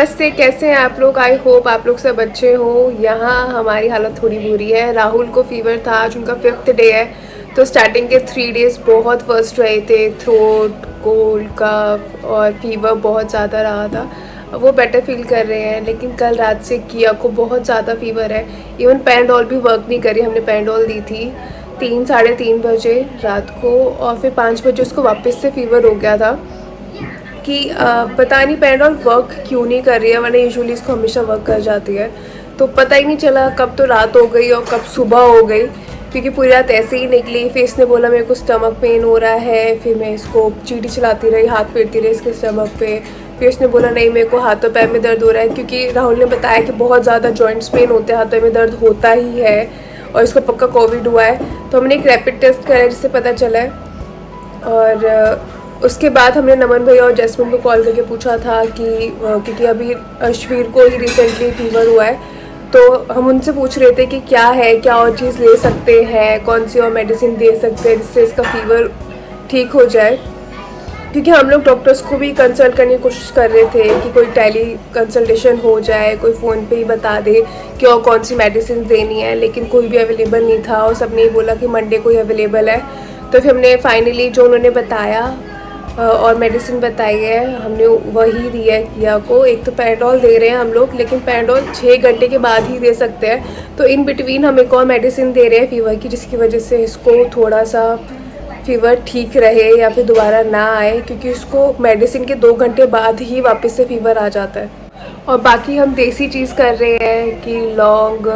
नमस्ते, कैसे हैं आप लोग। आई होप आप लोग सब अच्छे हो। यहाँ हमारी हालत थोड़ी बुरी है। राहुल को फीवर था, आज उनका 5th डे है। तो स्टार्टिंग के 3 डेज़ बहुत वर्स्ट रहे थे। थ्रोट, कोल्ड, कफ और फीवर बहुत ज़्यादा रहा था। वो बेटर फील कर रहे हैं, लेकिन कल रात से किया को बहुत ज़्यादा फीवर है। इवन पैराडोल भी वर्क नहीं करी। हमने पैराडोल दी थी 3-3:30 बजे रात को, और फिर 5 बजे उसको वापस से फीवर हो गया था कि पता नहीं पैराडोल वर्क क्यों नहीं कर रही है, वरना यूजुअली इसको हमेशा वर्क कर जाती है। तो पता ही नहीं चला कब तो रात हो गई और कब सुबह हो गई, क्योंकि पूरी रात ऐसे ही निकली। फिर इसने बोला मेरे को स्टमक पेन हो रहा है, फिर मैं इसको चींटी चलाती रही, हाथ फेरती रही इसके स्टमक पे। फिर उसने बोला नहीं मेरे को हाथों पैर में दर्द हो रहा है, क्योंकि राहुल ने बताया कि बहुत ज़्यादा जॉइंट्स पेन होते हैं, हाथों में दर्द होता ही है और इसको पक्का कोविड हुआ है। तो हमने एक रैपिड टेस्ट कराया जिससे पता चला है। और उसके बाद हमने नमन भैया और जैस्मिन को कॉल करके पूछा था कि क्योंकि अभी अश्वीर को ही रिसेंटली फीवर हुआ है, तो हम उनसे पूछ रहे थे कि क्या है, क्या और चीज़ ले सकते हैं, कौन सी और मेडिसिन दे सकते हैं जिससे इसका फीवर ठीक हो जाए। क्योंकि हम लोग डॉक्टर्स को भी कंसल्ट करने की कोशिश कर रहे थे कि कोई टेली कंसल्टेशन हो जाए, कोई फ़ोन पे ही बता दे कि और कौन सी मेडिसिन देनी है, लेकिन कोई भी अवेलेबल नहीं था और सबने ही बोला कि मंडे को ही अवेलेबल है। तो फिर हमने फाइनली जो उन्होंने बताया और मेडिसिन बताई है, हमने वही दी है किया को। एक तो पैराडोल दे रहे हैं हम लोग, लेकिन पैराडोल 6 घंटे के बाद ही दे सकते हैं। तो इन बिटवीन हम एक और मेडिसिन दे रहे हैं फीवर की, जिसकी वजह से इसको थोड़ा सा फीवर ठीक रहे या फिर दोबारा ना आए, क्योंकि उसको मेडिसिन के 2 घंटे बाद ही वापस से फीवर आ जाता है। और बाकी हम देसी चीज़ कर रहे हैं कि लौंग,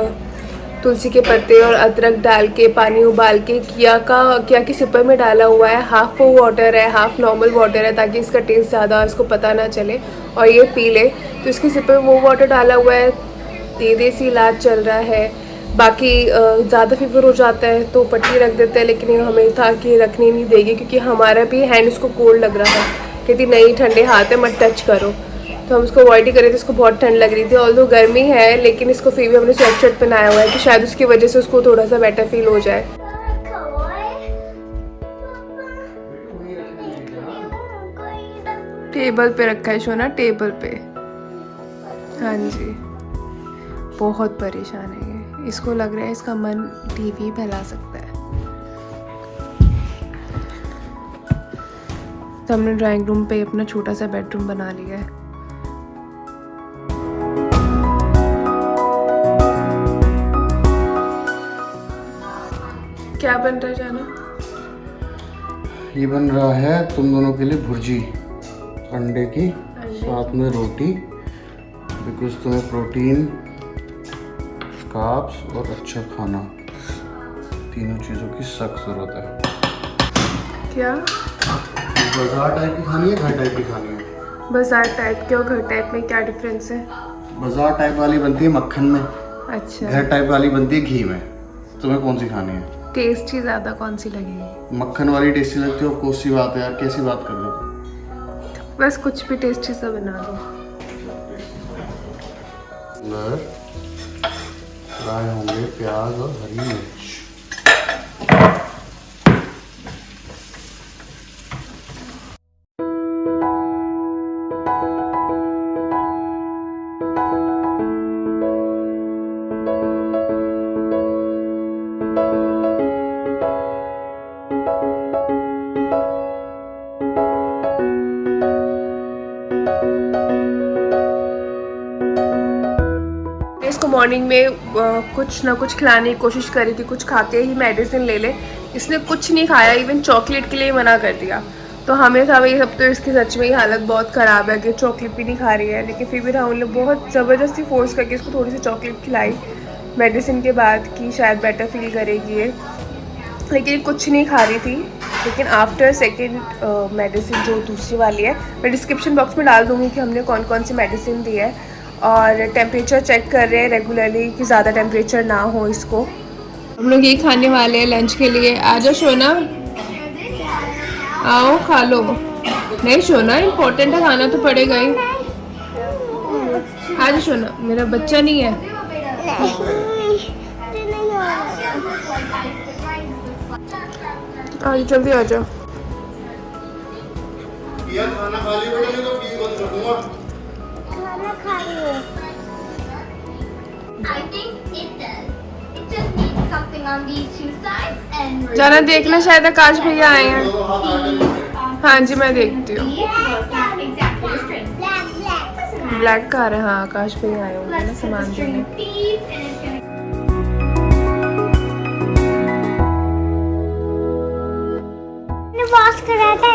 तुलसी के पत्ते और अदरक डाल के पानी उबाल के किया की सिपर में डाला हुआ है। हाफ वो वाटर है, हाफ नॉर्मल वाटर है, ताकि इसका टेस्ट ज़्यादा इसको पता ना चले और ये पी ले। तो इसके सिपर में वो वाटर डाला हुआ है। ये देसी इलाज चल रहा है। बाकी ज़्यादा फीवर हो जाता है तो पट्टी रख देते हैं, लेकिन हमें था कि रखनी नहीं देगी, क्योंकि हमारा भी हैंड इसको कोल्ड लग रहा था। कहती नहीं ठंडे हाथ है, मत टच करो। तो हम इसको अवॉइड ही कर रहे थे। इसको बहुत ठंड लग रही थी, ऑल्दो गर्मी है, लेकिन इसको फिर भी हमने स्वेट शर्ट पहनाया हुआ है कि शायद उसकी वजह से उसको थोड़ा सा बेटर फील हो जाए। टेबल पे रखा है शोना, टेबल पे। हाँ जी, बहुत परेशान है ये। इसको लग रहा है इसका मन टीवी फैला सकता है। तो हमने ड्राइंग रूम पे अपना छोटा सा बेडरूम बना लिया है। क्या बन रहा है जाना? ये बन रहा है तुम दोनों के लिए भुर्जी अंडे की, साथ में रोटी, बिकॉज तुम्हें प्रोटीन, कार्ब्स और अच्छा खाना, तीनों चीज़ों की सख्त ज़रूरत है। क्या बाजार टाइप की खानी है, घर टाइप की खानी है? बाजार टाइप के और घर टाइप में क्या डिफरेंस है? बाजार टाइप वाली बनती है मक्खन में, अच्छा। घर टाइप वाली बनती है घी में। तुम्हें कौन सी खानी है? टेस्टी ज़्यादा कौन सी लगेगी? मक्खन वाली टेस्टी लगती है। और कौन सी बात है यार, कैसी बात कर रहे हो? बस कुछ भी टेस्टी सा बना दो। फ्राई होंगे प्याज और हरी मिर्च। इसको मॉर्निंग में कुछ ना कुछ खिलाने की कोशिश करी थी, कुछ खाते ही मेडिसिन ले ले। इसने कुछ नहीं खाया, इवन चॉकलेट के लिए मना कर दिया। तो हमें था भाई अब तो इसकी सच में ही हालत बहुत ख़राब है कि चॉकलेट भी नहीं खा रही है, लेकिन फिर भी राहुल ने बहुत ज़बरदस्ती फोर्स करके इसको थोड़ी सी चॉकलेट खिलाई मेडिसिन के बाद कि शायद बेटर फील करेगी ये, लेकिन कुछ नहीं खा रही थी। लेकिन आफ्टर सेकेंड मेडिसिन जो दूसरी वाली है, मैं डिस्क्रिप्शन बॉक्स में डाल दूँगी कि हमने कौन कौन सी मेडिसिन दी है। और टेम्परेचर चेक कर रहे हैं रेगुलरली कि ज़्यादा टेम्परेचर ना हो इसको। हम लोग ये खाने वाले हैं लंच के लिए। आ जाओ सोना, आओ खा लो। नहीं सोना, इम्पोर्टेंट है, खाना तो पड़ेगा ही। आ जाओ सोना, मेरा बच्चा नहीं है। आ जाओ, जल्दी आ जाओ। खाना खा ली बेटा, नहीं तो फ्रीज बंद कर दूंगा। खाना खा I think it does. It just needs something on these two sides and जाना देखना, शायद आकाश भैया आए हैं। हाँ जी मैं देखती हूँ। exactly straight. ब्लैक कार है, हाँ आकाश भैया आए होंगे ना सामान देने। वॉश करा था,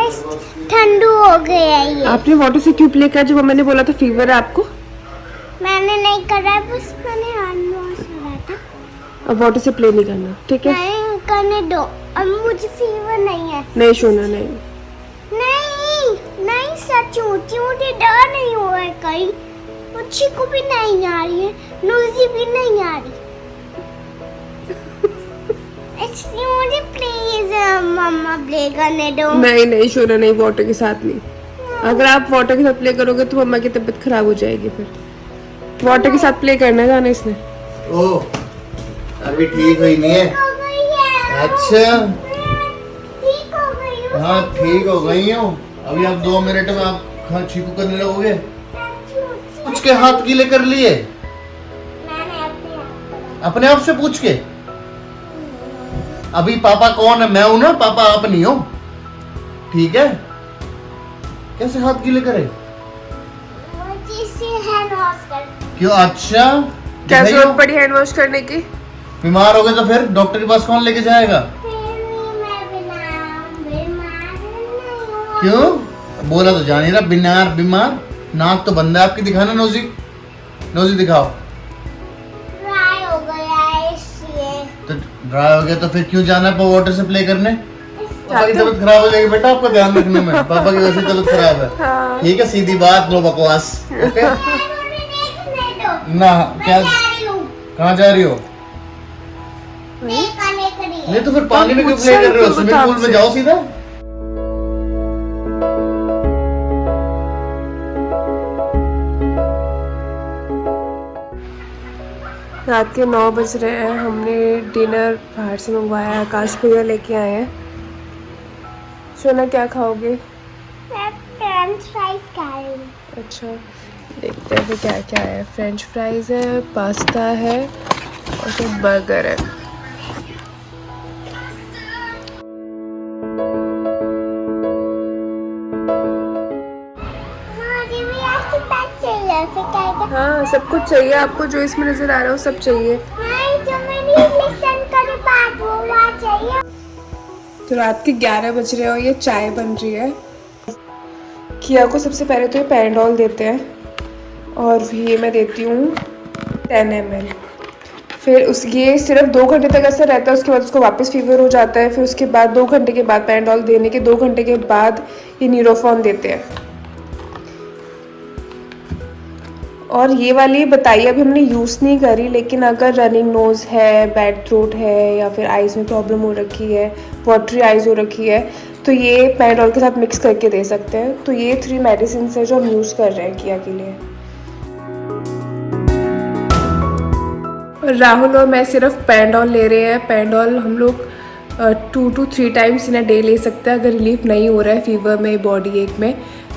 ठंडू हो गया ये। आपने वाटर से क्यों प्ले किया जब मैंने बोला था फीवर है आपको? मैंने नहीं करा, बस मैंने हैंड वॉश करा था। अब वाटर से प्ले नहीं करना, ठीक है? नहीं करने दो, अब मुझे फीवर नहीं है। नहीं सोना, नहीं नहीं नहीं, सच मुझे डर नहीं हुआ है कहीं, मुझे को भी नहीं आ रही है, नूजी भी नहीं आ रही। इसलिए मुझे प्लीज मम्मा प्ले करने दो। नहीं सोना, नहीं वाटर के साथ नहीं। अगर आप वाटर के साथ प्ले करोगे तो मम्मा की तबीयत खराब हो जाएगी। फिर वाटर के साथ प्ले करना है जाना इसने। ओ अभी ठीक हुई नहीं है? हो गई है। अच्छा ठीक हो गई हूँ। हाँ ठीक हो गई हूँ। अभी आप 2 मिनट में आप हाँ छीकू करने लगोगे। पूछ के हाथ गीले कर लिए? मैंने अपने आप से पूछ के? अभी पापा कौन है? मैं हूं ना, पापा आप नहीं हो, ठीक है? कैसे हाथ गीले करे? हैंड वॉश कर। क्यों? अच्छा क्या दिखाइए। जरूरत पड़ी हैंड वॉश करने की? बीमार हो गए तो फिर डॉक्टर के पास कौन लेके जाएगा? क्यों? बोला तो जान ही रहा, बीमार नाक तो बंद है आपकी, दिखाना नोजी, नोजी दिखाओ। ड्राई हो गया है इसलिए। तो ड्राई हो गया तो फिर क्यों जाना है वाटर से प्ले करने? पापा की तबीयत खराब हो जाएगी बेटा, आपका ध्यान रखने में। पापा की वजह से तबीयत खराब है, हाँ। ठीक है? सीधी बात, नो बकवास, ओके? ना क्या? कहाँ जा रही हो? नहीं तो फिर पानी में क्यों प्ले कर रहे हो? स्विमिंग पूल में जाओ सीधा। रात के 9 बज रहे हैं। हमने डिनर बाहर से मंगवाया है, आकाश भैया लेके आए हैं। सोना क्या खाओगे? मैं फ्रेंच फ्राइज खा रही हूँ। अच्छा देखते हैं फिर क्या क्या है। फ्रेंच फ्राइज है, पास्ता है और फिर बर्गर है। मुझे भी ऐसी पैक चाहिए, फिर क्या है? हाँ सब कुछ चाहिए आपको, जो इसमें नज़र आ रहा है वो सब चाहिए। नहीं, जो मैंने लिसन करे बात वो बात चाहिए। तो रात के 11 बज रहे हो, ये चाय बन रही है। किया को सबसे पहले तो ये पैराडॉल देते हैं और ये मैं देती हूँ 10 ml। फिर उस ये सिर्फ 2 घंटे तक असर रहता है, उसके बाद उसको वापस फीवर हो जाता है। फिर उसके बाद 2 घंटे के बाद, पैराडॉल देने के 2 घंटे के बाद ये न्यूरोफॉन देते हैं। और ये वाली बताइए अभी हमने यूज़ नहीं करी, लेकिन अगर रनिंग नोज़ है, बैड थ्रोट है या फिर आइज़ में प्रॉब्लम हो रखी है, वाटरी आइज़ हो रखी है, तो ये पैराडॉल के साथ मिक्स करके दे सकते हैं। तो ये 3 मेडिसिन है जो हम यूज़ कर रहे हैं किया के लिए। राहुल और मैं सिर्फ पैराडॉल ले रहे हैं। पैराडॉल हम लोग 2 to 3 times in a day ले सकते हैं। अगर रिलीफ नहीं हो रहा है फीवर में, बॉडी एक में,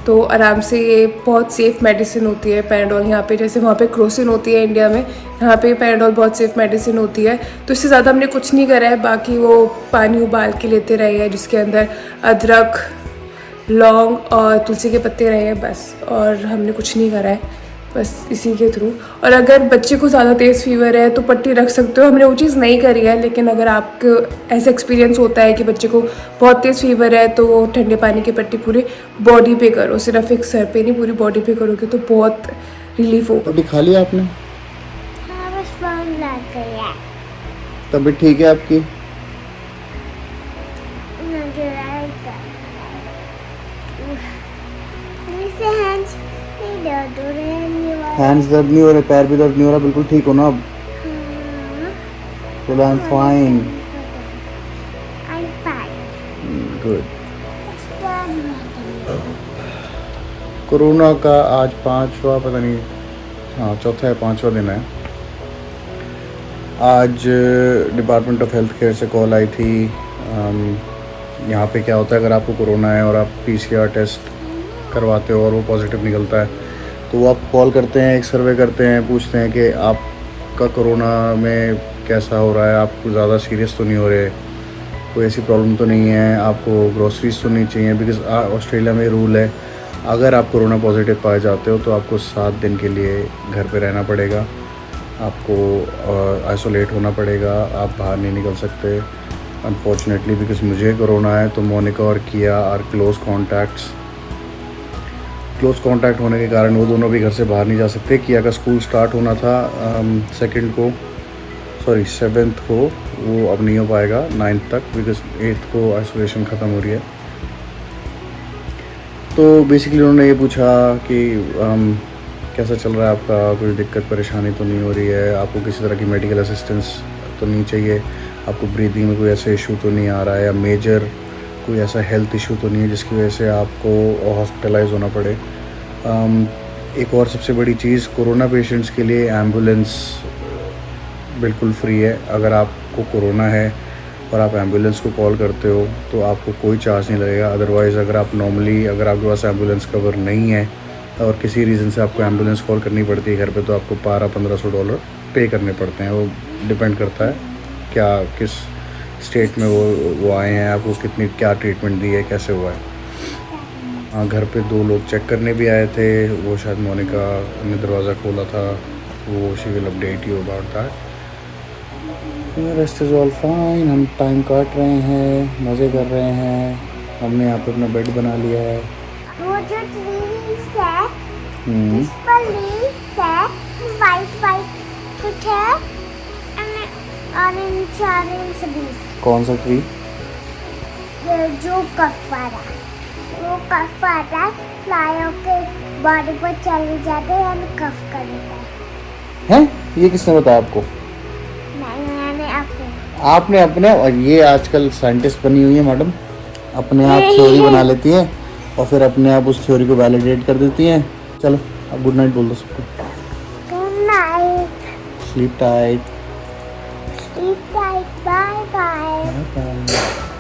तो आराम से ये बहुत सेफ़ मेडिसिन होती है पैराडॉल। यहाँ पे जैसे वहाँ पे क्रोसिन होती है इंडिया में, यहाँ पे पैराडॉल बहुत सेफ़ मेडिसिन होती है। तो इससे ज़्यादा हमने कुछ नहीं करा है। बाकी वो पानी उबाल के लेते रहे हैं जिसके अंदर अदरक, लौंग और तुलसी के पत्ते रहे हैं बस, और हमने कुछ नहीं करा है बस इसी के थ्रू। और अगर बच्चे को ज़्यादा तेज़ फीवर है तो पट्टी रख सकते हो, हमने वो चीज़ नहीं करी है। लेकिन अगर आपको ऐसा एक्सपीरियंस होता है कि बच्चे को बहुत तेज़ फीवर है तो वो ठंडे पानी की पट्टी पूरी बॉडी पे करो, सिर्फ एक सर पे नहीं, पूरी बॉडी पे करोगे तो बहुत रिलीफ होगा। अभी खा लिया आपने? हाँ, बस फोन लग गया। तबीयत ठीक है आपकी? मुझे लगता है हैंड्स नहीं दर्द हो रहे हैं, हैंड्स दर्द नहीं हो रहे, पैर भी दर्द नहीं हो रहा, बिल्कुल ठीक हो ना अब? चलो I am fine. I'm fine. Good. Corona का आज 5वां, पता नहीं, हाँ 4था या 5वां दिन है। आज डिपार्टमेंट ऑफ हेल्थ केयर से कॉल आई थी। यहाँ पे क्या होता है, अगर आपको कोरोना है और आप PCR टेस्ट करवाते हो और वो पॉजिटिव निकलता है तो वो आप कॉल करते हैं, एक सर्वे करते हैं, पूछते हैं कि आप आपका कोरोना में कैसा हो रहा है, आप ज़्यादा सीरियस तो नहीं हो रहे, कोई ऐसी प्रॉब्लम तो नहीं है, आपको ग्रोसरीज तो नहीं चाहिए, बिकॉज़ ऑस्ट्रेलिया में रूल है अगर आप कोरोना पॉजिटिव पाए जाते हो तो आपको 7 दिन के लिए घर पे रहना पड़ेगा, आपको आइसोलेट होना पड़ेगा, आप बाहर नहीं निकल सकते। अनफॉर्चुनेटली बिकॉज़ मुझे कोरोना है तो मोनिका और किया आर क्लोज कॉन्टैक्ट होने के कारण वो दोनों भी घर से बाहर नहीं जा सकते। किया का स्कूल स्टार्ट होना था 7th को, वो अब नहीं हो पाएगा 9th तक, बिकॉज़ 8th को आइसोलेशन ख़त्म हो रही है। तो बेसिकली उन्होंने ये पूछा कि कैसा चल रहा है आपका, कोई दिक्कत परेशानी तो नहीं हो रही है, आपको किसी तरह की मेडिकल असिस्टेंस तो नहीं चाहिए, आपको ब्रीदिंग में कोई ऐसा इशू तो नहीं आ रहा है, या मेजर कोई ऐसा हेल्थ इशू तो नहीं है जिसकी वजह से आपको हॉस्पिटलाइज होना पड़े। एक और सबसे बड़ी चीज़, कोरोना पेशेंट्स के लिए एम्बुलेंस बिल्कुल फ्री है। अगर आपको कोरोना है और आप एम्बुलेंस को कॉल करते हो तो आपको कोई चार्ज नहीं लगेगा। अदरवाइज़ अगर आपके पास एम्बुलेंस कवर नहीं है और किसी रीज़न से आपको एम्बुलेंस कॉल करनी पड़ती है घर पे, तो आपको $1200-1500 पे करने पड़ते हैं। वो डिपेंड करता है किस स्टेट में वो आए हैं, आपको क्या ट्रीटमेंट दी है, कैसे हुआ है। हाँ, घर पे 2 लोग चेक करने भी आए थे, वो शायद मोनिका ने दरवाज़ा खोला था, वो she will update you about that. Rest is all fine. हम टाइम काट रहे हैं, मज़े कर रहे हैं। हमने यहाँ पे अपना बेड बना लिया है। वो जो ट्रीज है, इस पर लीव्स है, वाइट कुछ है, ऑरेंज भी। कौन सा ट्री? जो कफारा, वो कफारा फ्लाई होके बॉडी पर चले जाते हैं और कफ कर देता है। हैं? ये किसने बताया आपको? मैंने आपने अपने, और ये आजकल साइंटिस्ट बनी हुई है मैडम, अपने आप थ्योरी बना लेती हैं और फिर अपने आप उस थ्योरी को वैलिडेट कर देती हैं। चलो अब गुड नाइट बोल दो सबको। Good night, sleep tight, bye bye. Bye.